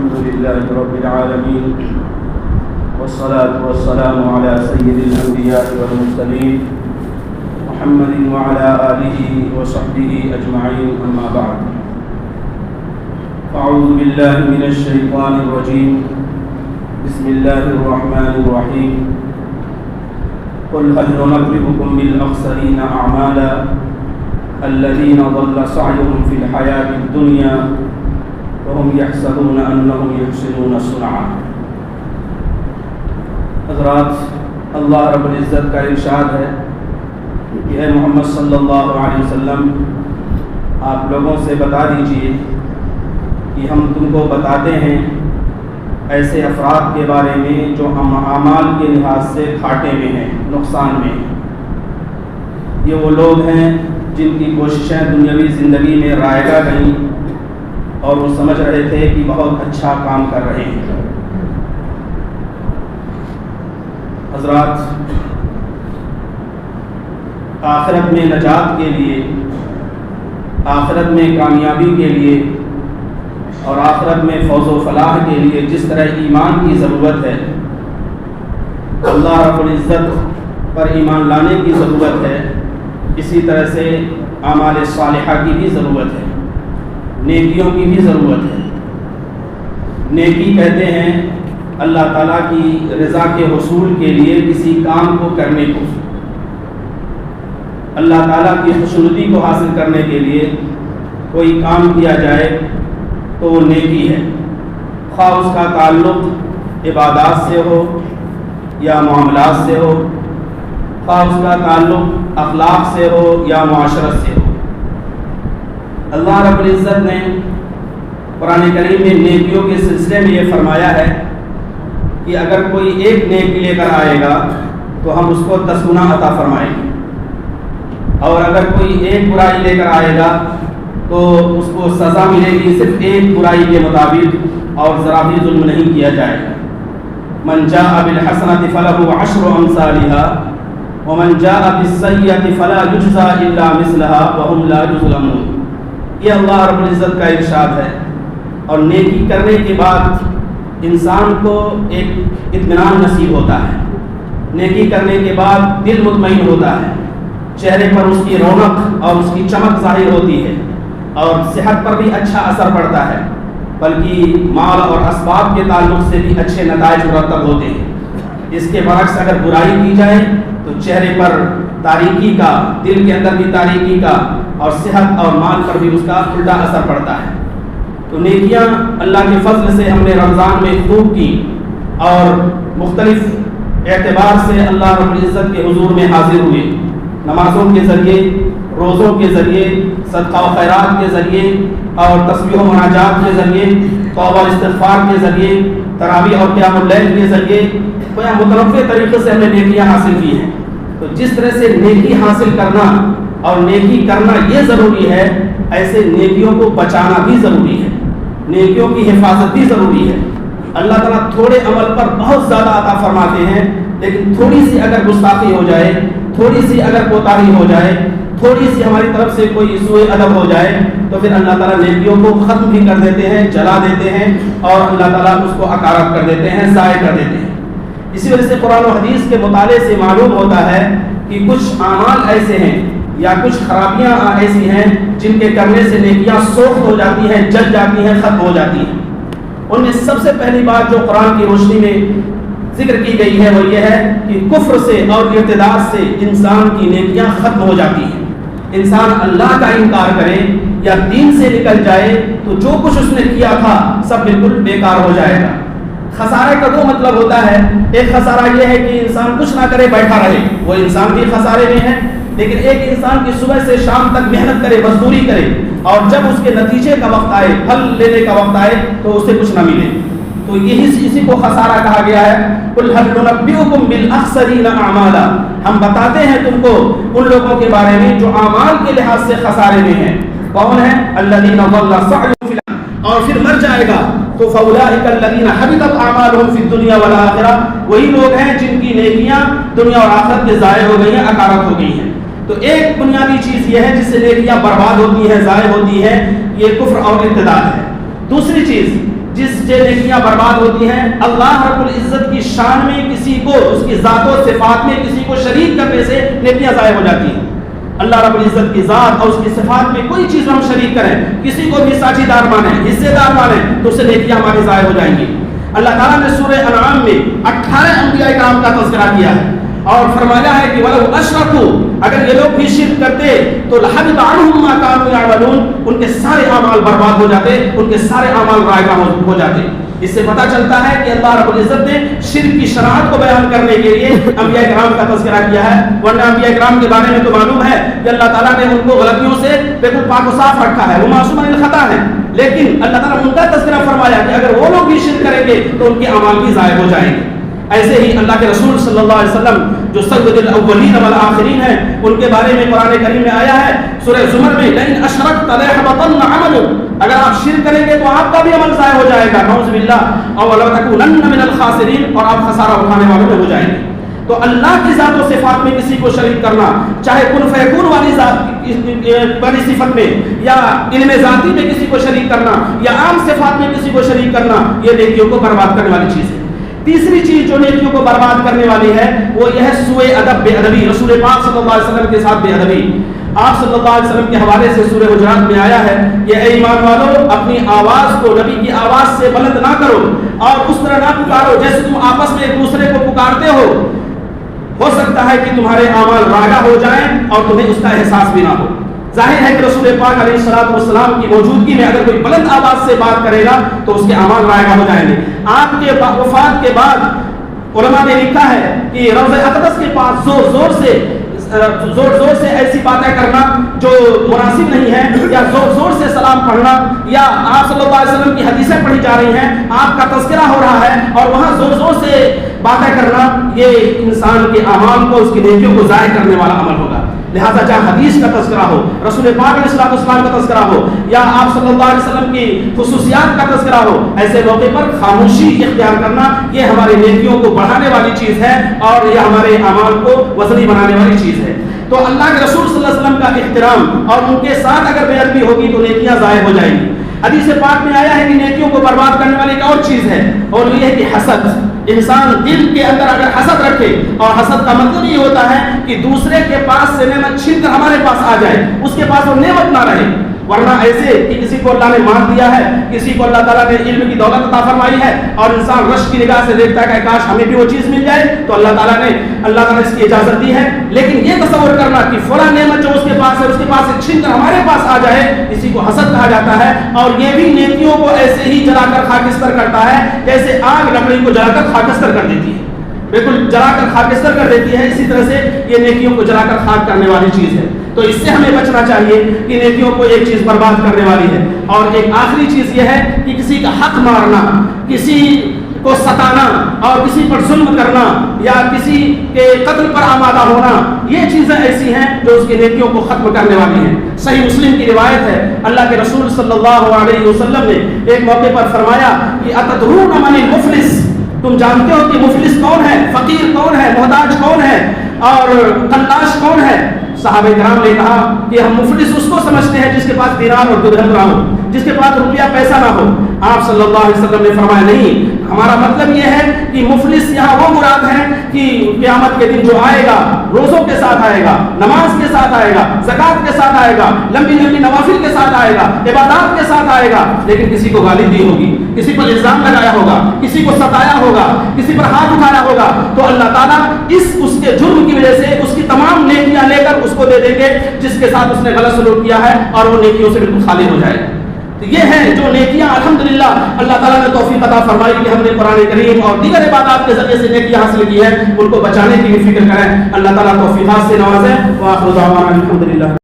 الحمد لله رب العالمين والصلاة والسلام على سيد الأنبياء والمرسلين محمد وعلى آله وصحبه أجمعين أما بعد أعوذ بالله من الشيطان الرجيم بسم الله الرحمن الرحيم قل هل ننبئكم بالأخسرين أعمالا الذين ضل سعيهم في الحياة الدنيا وهم يحسبون أنهم يحسنون صنعا۔ حضرات، اللہ رب العزت کا ارشاد ہے کہ اے محمد صلی اللہ علیہ وسلم آپ لوگوں سے بتا دیجئے کہ ہم تم کو بتاتے ہیں ایسے افراد کے بارے میں جو ہم اعمال کے لحاظ سے گھاٹے میں ہیں، نقصان میں ہیں۔ یہ وہ لوگ ہیں جن کی کوششیں دنیاوی زندگی میں رائگاں گئیں اور وہ سمجھ رہے تھے کہ بہت اچھا کام کر رہے ہیں۔ حضرات، آخرت میں نجات کے لیے، آخرت میں کامیابی کے لیے اور آخرت میں فوز و فلاح کے لیے جس طرح ایمان کی ضرورت ہے، اللہ رب العزت پر ایمان لانے کی ضرورت ہے، اسی طرح سے اعمال صالحہ کی بھی ضرورت ہے، نیکیوں کی بھی ضرورت ہے۔ نیکی کہتے ہیں اللہ تعالیٰ کی رضا کے حصول کے لیے کسی کام کو کرنے کو، اللہ تعالیٰ کی خوشنودی کو حاصل کرنے کے لیے کوئی کام کیا جائے تو وہ نیکی ہے، خواہ اس کا تعلق عبادات سے ہو یا معاملات سے ہو، خواہ اس کا تعلق اخلاق سے ہو یا معاشرت سے ہو۔ اللہ رب العزت نے قرآن کریم میں نیکیوں کے سلسلے میں یہ فرمایا ہے کہ اگر کوئی ایک نیکی لے کر آئے گا تو ہم اس کو 10 گنا عطا فرمائیں گے، اور اگر کوئی ایک برائی لے کر آئے گا تو اس کو سزا ملے گی صرف ایک برائی کے مطابق، اور ذرا بھی ظلم نہیں کیا جائے گا۔ من جاء بالحسنۃ فلہ عشر امثالها ومن جاء بالسیئۃ فلا یجزى الا مثلها وهم لا یظلمون۔ یہ اللہ رب العزت کا ارشاد ہے۔ اور نیکی کرنے کے بعد انسان کو ایک اطمینان نصیب ہوتا ہے، نیکی کرنے کے بعد دل مطمئن ہوتا ہے، چہرے پر اس کی رونق اور اس کی چمک ظاہر ہوتی ہے، اور صحت پر بھی اچھا اثر پڑتا ہے، بلکہ مال اور اسباب کے تعلق سے بھی اچھے نتائج مرتب ہوتے ہیں۔ اس کے برعکس اگر برائی کی جائے تو چہرے پر تاریکی کا، دل کے اندر بھی تاریکی کا، اور صحت اور مال پر بھی اس کا الٹا اثر پڑتا ہے۔ تو نیکیاں اللہ کے فضل سے ہم نے رمضان میں خوب کی، اور مختلف اعتبار سے اللہ رب العزت کے حضور میں حاضر ہوئے، نمازوں کے ذریعے، روزوں کے ذریعے، صدقہ و خیرات کے ذریعے، اور تسبیح و مناجات کے ذریعے، توبہ استغفار کے ذریعے، تراویح اور قیام اللیل کے ذریعے، کوئی متنوع طریقے سے ہم نے نیکیاں حاصل کی ہیں۔ تو جس طرح سے نیکی حاصل کرنا اور نیکی کرنا یہ ضروری ہے، ایسے نیکیوں کو بچانا بھی ضروری ہے، نیکیوں کی حفاظت بھی ضروری ہے۔ اللہ تعالیٰ تھوڑے عمل پر بہت زیادہ عطا فرماتے ہیں، لیکن تھوڑی سی اگر گستاخی ہو جائے، تھوڑی سی اگر کوتاہی ہو جائے، تھوڑی سی ہماری طرف سے کوئی سوء ادب ہو جائے تو پھر اللہ تعالیٰ نیکیوں کو ختم بھی کر دیتے ہیں، جلا دیتے ہیں، اور اللہ تعالیٰ اس کو اکارت کر دیتے ہیں، ضائع کر دیتے ہیں۔ اسی وجہ سے قرآن و حدیث کے مطالعے سے معلوم ہوتا ہے کہ کچھ اعمال ایسے ہیں یا کچھ خرابیاں ایسی ہیں جن کے کرنے سے نیکیاں سوکھ ہو جاتی ہیں، جل جاتی ہیں، ختم ہو جاتی ہیں۔ ان میں سب سے پہلی بات جو قرآن کی روشنی میں ذکر کی گئی ہے وہ یہ ہے کہ کفر سے اور ارتداد سے انسان کی نیکیاں ختم ہو جاتی ہیں۔ انسان اللہ کا انکار کرے یا دین سے نکل جائے تو جو کچھ اس نے کیا تھا سب بالکل بیکار ہو جائے گا۔ خسارے کا دو مطلب ہوتا ہے، ایک خسارہ یہ ہے کہ انسان کچھ نہ کرے، بیٹھا رہے، وہ انسان بھی خسارے میں ہے، لیکن ایک انسان کی صبح سے شام تک محنت کرے، مزدوری کرے، اور جب اس کے نتیجے کا وقت آئے، پھل لینے کا وقت آئے تو اسے کچھ نہ ملے، تو یہی اسی کو خسارہ کہا گیا ہے۔ قل هل ننبئكم بالاخسرین اعمالا، ہم بتاتے ہیں تم کو ان لوگوں کے بارے میں جو اعمال کے لحاظ سے خسارے میں ہیں۔ کون ہے؟ الذین ضل سعیهم فی الارض، اور پھر مر جائے گا تو فاولئک الذین حبطت اعمالهم فی الدنیا والآخرہ، وہی لوگ ہیں جن کی نیکیاں دنیا اور آخرت میں ضائع ہو گئی ہیں، اکارت ہو گئی ہیں۔ تو ایک بنیادی چیز یہ ہے جس سے نیکیاں برباد ہوتی ہیں، ضائع ہوتی ہیں، یہ کفر اور ارتداد ہے۔ دوسری چیز جس سے نیکیاں برباد ہوتی ہیں، اللہ رب العزت کی شان میں کسی کو، اس کی ذات و صفات میں کسی کو شریک کرنے سے نیکیاں ضائع ہو جاتی ہیں۔ اللہ رب العزت کی ذات اور اس کی صفات میں کوئی چیز ہم شریک کریں، کسی کو بھی ساجی دار مانیں، حصے دار مانیں، تو اس سے نیکیاں ہماری ضائع ہو جائیں گی۔ اللہ تعالیٰ نے سورہ انعام میں 18 انبیاء کرام کا تذکرہ کیا ہے اور فرمایا ہے کہ وَلَوْ أَشْرَكُوا، اگر یہ لوگ بھی شرک کرتے تو لَحَبِطَ عَنْهُمْ مَا كَانُوا يَعْمَلُونَ، ان کے سارے اعمال برباد ہو جاتے، ان کے سارے اعمال رائگاں ہو جاتے۔ اس سے پتہ چلتا ہے کہ اللہ رب العزت نے شرک کی شرائط کو بیان کرنے کے لیے انبیاء کرام کا تذکرہ کیا ہے، ورنہ انبیاء کرام کے بارے میں تو معلوم ہے کہ اللہ تعالیٰ نے ان کو غلطیوں سے بالکل پاک و صاف رکھا ہے، وہ معصوم عن الخطا ہے، لیکن اللہ تعالیٰ نے ان کا تذکرہ فرمایا کہ اگر وہ لوگ بھی شرک کریں گے تو ان کے اعمال بھی ضائع ہو جائیں گے۔ ایسے ہی اللہ کے رسول صلی اللہ علیہ وسلم جو سید الاولین والآخرین ہیں، ان کے بارے میں قرآن کریم میں آیا ہے سورہ زمر میں لئن اشرکت لیحبطن عملک، اگر آپ شرک کریں گے تو آپ کا بھی عمل ضائع ہو جائے گا، نعوذ باللہ، اور لتکونن من الخاسرین، اور آپ خسارہ اٹھانے والوں میں ہو جائیں گے۔ تو اللہ کی ذات و صفات میں کسی کو شریک کرنا، چاہے کن فیکون والی صفت میں یا علم ذاتی میں کسی کو شریک کرنا یا عام صفات میں کسی کو شریک کرنا، یہ نیکیوں کو برباد کرنے والی چیز ہے۔ تیسری چیز جو نیکیوں کو برباد کرنے والی ہے وہ یہ ہے سوء ادب، بے ادبی، رسول پاک صلی اللہ علیہ وسلم کے ساتھ بے ادبی۔ آپ صلی اللہ علیہ وسلم کے حوالے سے سورہ حجرات میں آیا ہے کہ اے ایمان والو، اپنی آواز کو نبی کی آواز سے بلند نہ کرو اور اس طرح نہ پکارو جیسے تم آپس میں ایک دوسرے کو پکارتے ہو سکتا ہے کہ تمہارے اعمال راغہ ہو جائیں اور تمہیں اس کا احساس بھی نہ ہو۔ ظاہر ہے کہ رسول پاک علیہ السلام کی موجودگی میں اگر کوئی بلند آواز سے بات کرے گا تو اس کے اعمال رائگاں ہو جائیں گے۔ آپ کے وفات کے بعد علماء نے لکھا ہے کہ روضہ اقدس کے پاس زور زور سے ایسی باتیں کرنا جو مناسب نہیں ہے، یا زور زور سے سلام پڑھنا، یا آپ صلی اللہ علیہ وسلم کی حدیثیں پڑھی جا رہی ہیں، آپ کا تذکرہ ہو رہا ہے اور وہاں زور زور سے باتیں کرنا، یہ انسان کے اعمال کو، اس کی نیکیوں کو ضائع کرنے والا عمل ہوگا۔ لہذا جہاں حدیث کا تذکرہ ہو، رسول پاک علیہ السلام کا تذکرہ ہو، یا آپ صلی اللہ علیہ وسلم کی خصوصیات کا تذکرہ ہو، ایسے موقع پر خاموشی اختیار کرنا یہ ہماری نیکیوں کو بڑھانے والی چیز ہے اور یہ ہمارے اعمال کو وزنی بنانے والی چیز ہے۔ تو اللہ کے رسول صلی اللہ علیہ وسلم کا احترام اور ان کے ساتھ اگر بے ادبی ہوگی تو نیکیاں ضائع ہو جائیں گی۔ حدیث پاک میں آیا ہے کہ نیکیوں کو برباد کرنے والی ایک اور چیز ہے اور یہ ہے کہ حسد۔ انسان دل کے اندر اگر حسد رکھے، اور حسد کا مطلب یہ ہوتا ہے کہ دوسرے کے پاس سے نعمت چھین کر ہمارے پاس آ جائے، اس کے پاس وہ نعمت نہ رہے، ورنہ ایسے کہ کسی کو اللہ نے مال دیا ہے، کسی کو اللہ تعالیٰ نے علم کی دولت عطا فرمائی ہے اور انسان رشک کی نگاہ سے دیکھتا ہے کہ کاش ہمیں بھی وہ چیز مل جائے، تو اللہ تعالیٰ نے اس کی اجازت دی ہے، لیکن یہ تصور کرنا کہ فلاں نعمت جو اس کے پاس ہے اس کے پاس سے چھین کر ہمارے پاس آ جائے، اسی کو حسد کہا جاتا ہے۔ اور یہ بھی نیکیوں کو ایسے ہی جلا کر خاکستر کرتا ہے جیسے آگ لکڑی کو جلا کر خاکستر کر دیتی ہے، بالکل جلا کر خاکستر کر دیتی ہے، اسی طرح سے یہ نیکیوں کو جلا کر خاک کرنے والی چیز ہے۔ تو اس سے ہمیں بچنا چاہیے کہ نیکیوں کو ایک چیز برباد کرنے والی ہے۔ اور ایک آخری چیز یہ ہے کہ کسی کا حق مارنا، کسی کو ستانا اور کسی پر ظلم کرنا یا کسی کے قتل پر آمادہ ہونا، یہ چیزیں ایسی ہیں جو اس کی نیکیوں کو ختم کرنے والی ہیں۔ صحیح مسلم کی روایت ہے، اللہ کے رسول صلی اللہ علیہ وسلم نے ایک موقع پر فرمایا کہ اتدرون من المفلس، تم جانتے ہو کہ مفلس کون ہے، فقیر کون ہے، محتاج کون ہے اور قلاش کون ہے؟ صحابہ کرام نے کہا کہ ہم مفلس اس کو سمجھتے ہیں جس کے پاس دینار اور درہم نہ ہو، جس کے پاس روپیہ پیسہ نہ ہو۔ آپ صلی اللہ علیہ وسلم نے فرمایا نہیں، ہمارا مطلب یہ ہے کہ مفلس یہاں وہ مراد ہے کہ قیامت کے دن جو آئے گا روزوں کے ساتھ آئے گا، نماز کے ساتھ آئے گا، زکات کے ساتھ آئے گا، لمبی لمبی نوافل کے ساتھ آئے گا، عبادات کے ساتھ آئے گا، لیکن کسی کو گالی دی ہوگی، کسی پر الزام لگایا ہوگا، کسی کو ستایا ہوگا، کسی پر ہاتھ اٹھایا ہوگا، تو اللہ تعالیٰ اس کے جرم کی وجہ سے اس کی تمام نیکیاں لے کر اس کو دے دیں گے جس کے ساتھ اس نے غلط سلوک کیا ہے، اور وہ نیکیوں سے بالکل خالی ہو جائے گا۔ تو یہ ہے جو نیکیاں الحمدللہ اللہ تعالیٰ نے توفیق عطا فرمائی کہ ہم نے قرآن کریم اور دیگر عبادات کے ذریعے سے نیکیاں حاصل کی ہے، ان کو بچانے کی بھی فکر کریں۔ اللہ تعالیٰ توفیقات سے نوازے۔ وآخر دعوانا الحمدللہ۔